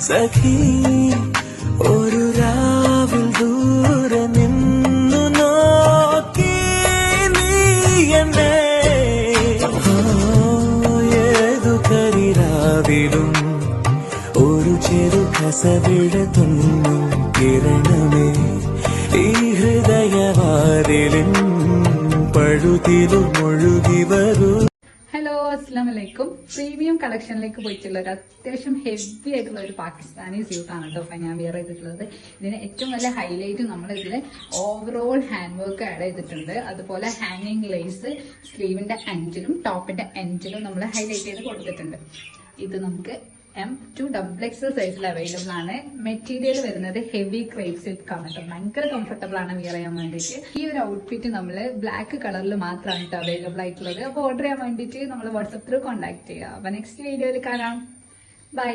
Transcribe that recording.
സഖി ഒരു രാവിൽ ദൂരെ നിന്നു നോക്കി നീ എന്നെ ഏതു കരിരാവിലും ഒരു ചെറു കസവിട തുന്നും കിരണമേ ഈ ഹൃദയവാതിലിൻ പഴുതിലും ഒഴുകി വരൂ. ഹലോ, അസ്സലാമു അലൈക്കും. പ്രീമിയം കളക്ഷനിലേക്ക് പോയിട്ടുള്ള ഒരു അത്യാവശ്യം ഹെവി ആയിട്ടുള്ള ഒരു പാകിസ്ഥാനി സ്യൂട്ടാണ് കേട്ടോ ഞാൻ വെയർ ചെയ്തിട്ടുള്ളത്. ഇതിന് ഏറ്റവും വലിയ ഹൈലൈറ്റ് നമ്മൾ ഇതിൽ ഓവറോൾ ഹാൻഡ് വർക്ക് ആഡ് ചെയ്തിട്ടുണ്ട്. അതുപോലെ ഹാങ്ങിങ് ലേസ് സ്ലീവിന്റെ എൻഡിലും ടോപ്പിന്റെ എൻഡിലും നമ്മൾ ഹൈലൈറ്റ് ചെയ്ത് കൊടുത്തിട്ടുണ്ട്. ഇത് നമുക്ക് M2XXL സൈസിൽ അവൈലബിൾ ആണ്. മെറ്റീരിയൽ വരുന്നത് ഹെവി ക്രേപ്പ് സിൽക്ക് ആണ് കേട്ടോ. ഭയങ്കര കംഫർട്ടബിൾ ആണ് വിയർ ചെയ്യാൻ വേണ്ടിയിട്ട്. ഈ ഒരു ഔട്ട്ഫിറ്റ് നമ്മൾ ബ്ലാക്ക് കളറിൽ മാത്രമാണ് കേട്ടോ അവൈലബിൾ ആയിട്ടുള്ളത്. അപ്പോൾ ഓർഡർ ചെയ്യാൻ വേണ്ടിയിട്ട് നമ്മൾ വാട്സപ്പ് ത്രൂ കോൺടാക്ട് ചെയ്യുക. അപ്പൊ നെക്സ്റ്റ് വീഡിയോയിൽ കാണാം. ബൈ.